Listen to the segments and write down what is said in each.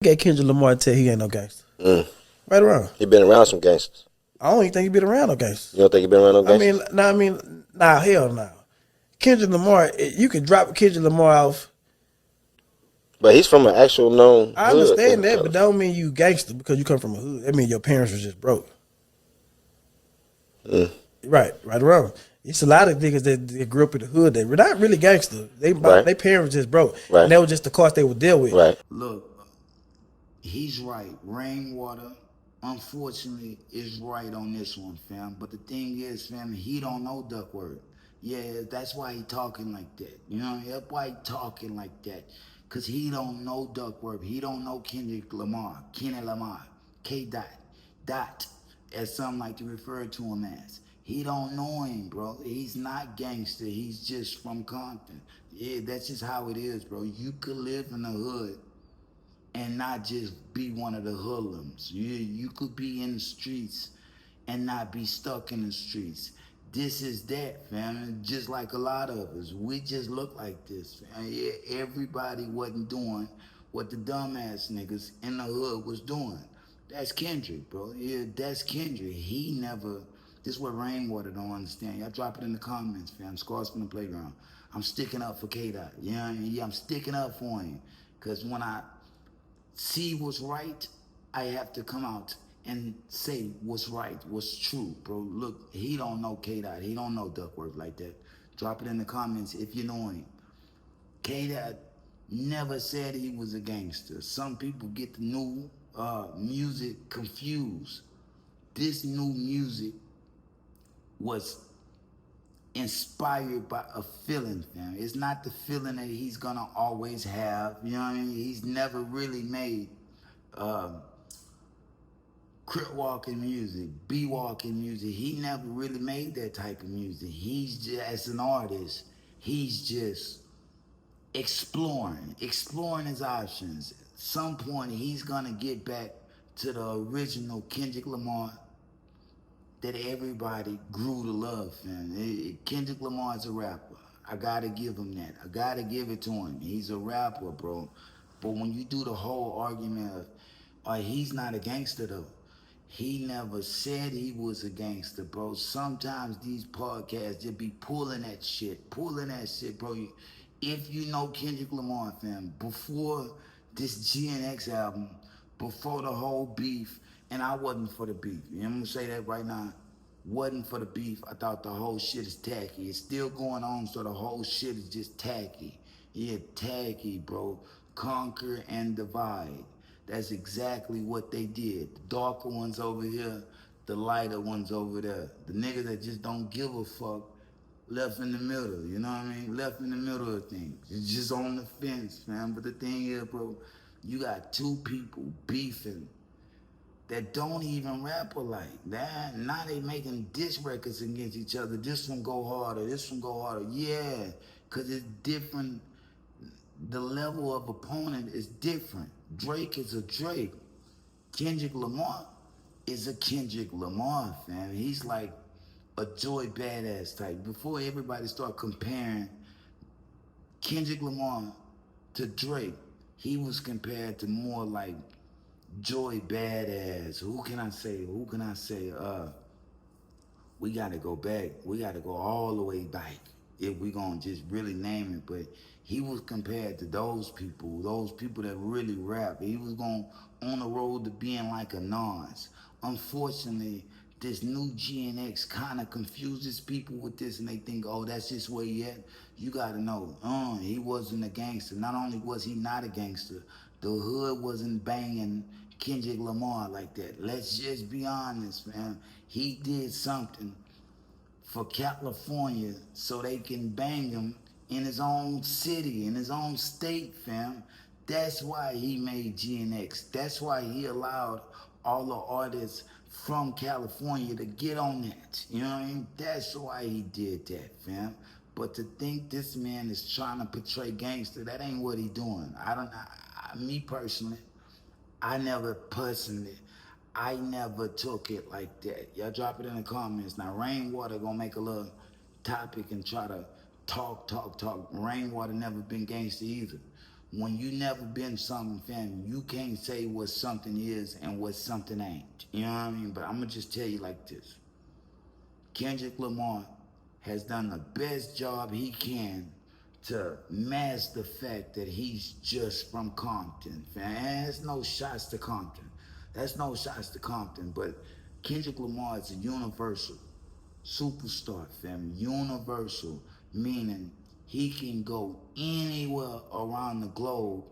Get Kendrick Lamar and tell he ain't no gangster. Mm. Right around. He been around some gangsters. I don't even think he been around no You gangsters. don't think he been around no gangsters? Hell no. Kendrick Lamar, you can drop Kendrick Lamar off. But he's from an actual known I hood in understand that, but that California. don't mean you gangster because you come from a hood. That mean your parents was just broke. Mm. Right around. It's a lot of niggas that grew up in the hood that were not really gangster. Right. Their parents just broke. Right. And that was just the cost they would deal with. Right. Look, he's right. Rainwater, unfortunately, is right on this one, fam. But the thing is, fam, he don't know Duckworth. Yeah, that's why he talking like that. You know, that's why he talking like that. Cause he don't know Duckworth. He don't know Kendrick Lamar, Kenny Lamar, K. Dot, as some like to refer to him as. He don't know him, bro. He's not gangster. He's just from Compton. Yeah, that's just how it is, bro. You could live in the hood and not just be one of the hoodlums. You could be in the streets and not be stuck in the streets. This is that, fam. Just like a lot of us. We just look like this, fam. Yeah, everybody wasn't doing what the dumbass niggas in the hood was doing. That's Kendrick, bro. Yeah, that's Kendrick. He never, this is what Rainwater don't understand. Y'all drop it in the comments, fam. Scars from the playground. I'm sticking up for K-Dot. You know what I mean? Yeah, I'm sticking up for him. Because when I see what's right, I have to come out and say what's right, what's true, bro. Look, he don't know K-Dot. He don't know Duckworth like that. Drop it in the comments if you know him. K-Dot never said he was a gangster. Some people get the new music confused. This new music was inspired by a feeling, fam. It's not the feeling that he's gonna always have. You know what I mean? He's never really made crip walking music, B walking music. He never really made that type of music. He's just, as an artist, he's just exploring his options. Some point he's gonna get back to the original Kendrick Lamar that everybody grew to love, man. Kendrick Lamar is a rapper. I gotta give him that. I gotta give it to him. He's a rapper, bro. But when you do the whole argument of, he's not a gangster though. He never said he was a gangster, bro. Sometimes these podcasts just be pulling that shit, bro. If you know Kendrick Lamar, fam, before this GNX album, before the whole beef, and I wasn't for the beef. You know, I'm gonna say that right now. Wasn't for the beef. I thought the whole shit is tacky. It's still going on, so the whole shit is just tacky. Yeah, tacky, bro. Conquer and divide. That's exactly what they did. The darker ones over here, the lighter ones over there. The niggas that just don't give a fuck, left in the middle, you know what I mean? Left in the middle of things. It's just on the fence, man. But the thing is, bro, you got two people beefing that don't even rap alike. Now they making diss records against each other. This one go harder, this one go harder. Yeah, because it's different. The level of opponent is different. Drake is a Drake. Kendrick Lamar is a Kendrick Lamar, fam. He's like a Joy Badass type. Before everybody start comparing Kendrick Lamar to Drake, he was compared to more like Joy Badass. Who can I say? We gotta go back. We gotta go all the way back if we gonna just really name it. But he was compared to those people that really rap. He was going on the road to being like a Nas. Unfortunately, this new GNX kind of confuses people with this, and they think, oh, that's just where he at. You gotta know, he wasn't a gangster. Not only was he not a gangster, the hood wasn't banging Kendrick Lamar like that. Let's just be honest, man. He did something for California so they can bang him in his own city, in his own state, fam. That's why he made GNX. That's why he allowed all the artists from California to get on that. You know what I mean? That's why he did that, fam. But to think this man is trying to portray gangster, that ain't what he doing. Me personally, I never took it like that. Y'all drop it in the comments. Now, Rainwater gonna make a little topic and try to talk. Rainwater never been gangster either. When you never been something, fam, you can't say what something is and what something ain't. You know what I mean? But I'm gonna just tell you like this. Kendrick Lamar has done the best job he can to mask the fact that he's just from Compton. Fam, there's no shots to Compton. That's no shots to Compton, but Kendrick Lamar is a universal superstar, fam. Universal, meaning he can go anywhere around the globe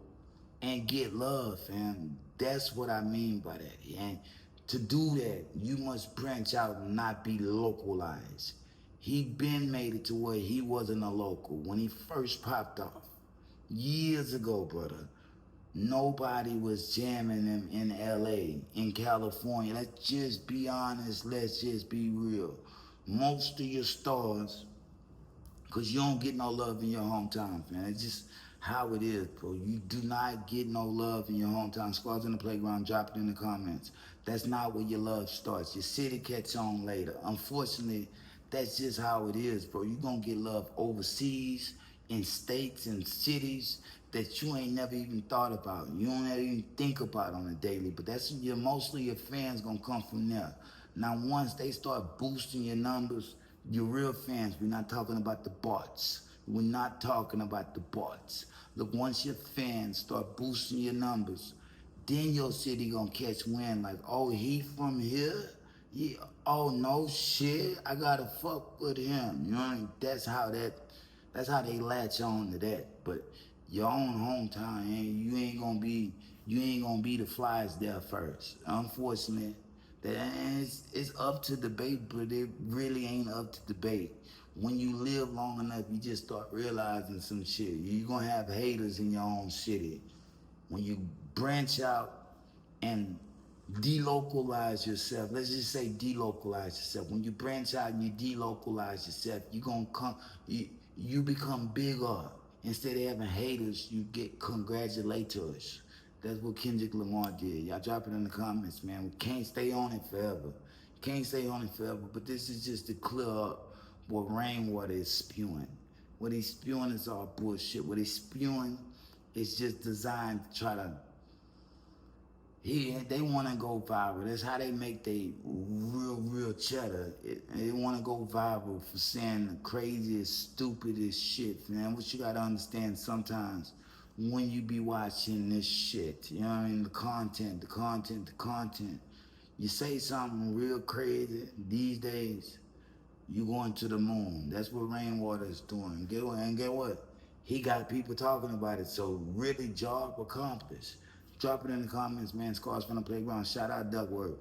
and get love, fam. That's what I mean by that. And to do that, you must branch out and not be localized. He been made it to where he wasn't a local. When he first popped off, years ago, brother, nobody was jamming him in LA, in California. Let's just be honest, let's just be real. Most of your stars, because you don't get no love in your hometown, man. It's just how it is, bro. You do not get no love in your hometown. Squads in the playground, drop it in the comments. That's not where your love starts. Your city catch on later. Unfortunately, that's just how it is, bro. You're going to get love overseas, in states and cities that you ain't never even thought about. You don't ever even think about on a daily. But that's mostly your fans going to come from there. Now, once they start boosting your numbers, your real fans, we're not talking about the bots. We're not talking about the bots. Look, once your fans start boosting your numbers, then your city gonna catch wind like, oh, he from here? Yeah. Oh, no shit. I gotta fuck with him. You know what I mean? That's how they latch on to that. But your own hometown, you ain't gonna be the flies there first. Unfortunately, it's up to debate, but it really ain't up to debate. When you live long enough, you just start realizing some shit. You're gonna have haters in your own city. When you branch out and delocalize yourself, let's just say delocalize yourself. When you branch out and you delocalize yourself, you become bigger. Instead of having haters, you get congratulators. That's what Kendrick Lamar did. Y'all drop it in the comments, man. We can't stay on it forever. Can't stay on it forever, but this is just to clear up what Rainwater is spewing. What he's spewing is all bullshit. What he's spewing is just designed to try to they want to go viral. That's how they make they real cheddar. They want to go viral for saying the craziest, stupidest shit, man. What you got to understand sometimes when you be watching this shit, you know what I mean? The content. You say something real crazy these days, you going to the moon. That's what Rainwater is doing. Get what? He got people talking about it. So really, job accomplished. Drop it in the comments, man. Scars from the playground. Shout out Duckworth.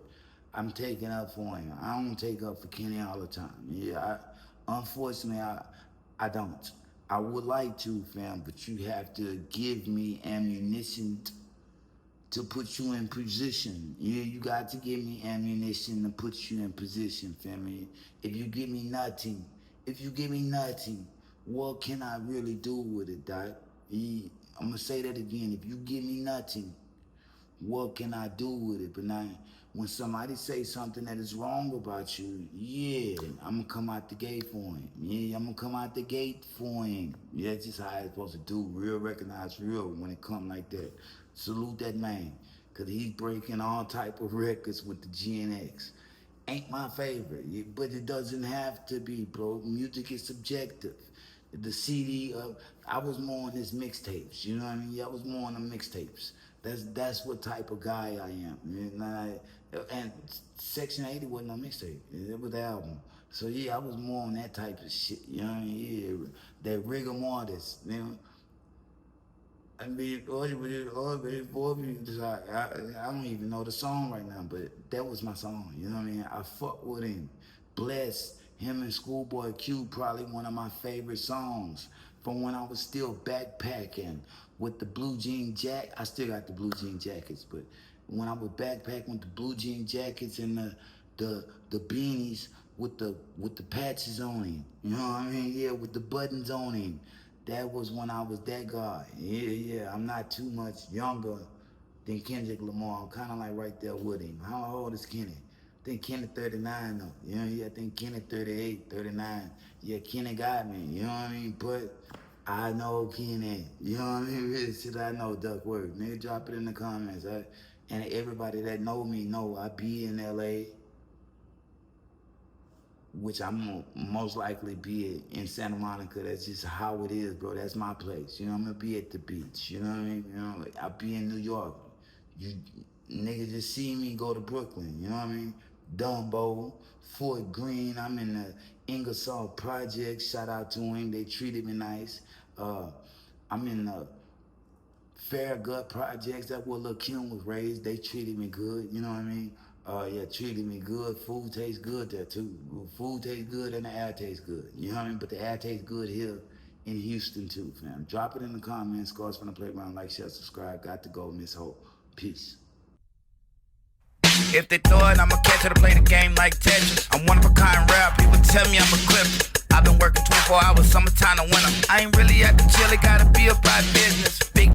I'm taking up for him. I don't take up for Kenny all the time. Yeah, unfortunately, I don't. I would like to, fam, but you have to give me ammunition to put you in position. Yeah, you got to give me ammunition to put you in position, family. If you give me nothing, what can I really do with it, Doc? I'm gonna say that again. If you give me nothing, what can I do with it? But now, when somebody say something that is wrong about you, yeah, I'm gonna come out the gate for him. Yeah, I'm gonna come out the gate for him. Yeah, that's just how it's supposed to do. Real recognize real when it come like that. Salute that man, cause he's breaking all type of records with the GNX. Ain't my favorite, but it doesn't have to be, bro. Music is subjective. The CD, I was more on his mixtapes. You know what I mean? Yeah, I was more on the mixtapes. That's what type of guy I am. And Section 80 wasn't a mixtape. It was the album. So yeah, I was more on that type of shit. You know what I mean? Yeah, that rigor mortis. You know. I mean, I don't even know the song right now, but that was my song. You know what I mean? I fuck with him. Bless him and Schoolboy Q, probably one of my favorite songs from when I was still backpacking with the blue jean jacket. I still got the blue jean jackets, but when I was backpacking with the blue jean jackets and the beanies with the patches on him. You know what I mean? Yeah, with the buttons on him. That was when I was that guy. Yeah. I'm not too much younger than Kendrick Lamar. I'm kind of like right there with him. How old is Kenny? I think Kenny 39 though. You know, yeah, I think Kenny 38, 39. Yeah, Kenny got me. You know what I mean? But I know Kenny. You know what I mean? Really shit I know Duckworth. Nigga, drop it in the comments. And everybody that know me know I be in LA, which I'm gonna most likely be in Santa Monica. That's just how it is, bro. That's my place. You know, I'm gonna be at the beach. You know what I mean? You know, I be in New York. You niggas just see me go to Brooklyn. You know what I mean? Dumbo, Fort Greene. I'm in the Ingersoll Project. Shout out to him. They treated me nice. I'm in the Fairgut Projects. That's where Lil' Kim was raised. They treated me good. You know what I mean? Yeah, treated me good. Food tastes good there too. Food tastes good and the air tastes good. You know what I mean? But the air tastes good here in Houston too, fam. Drop it in the comments. Scars from the Playground. Like, share, subscribe. Got to go, Miss Hope. Peace. If they throw it, I'ma catch it to play the game like Tetris. I'm one of a kind rap, people tell me I'm equipped. I've been working 24 hours, summertime to winter. I ain't really at the chill, it gotta be about business. Big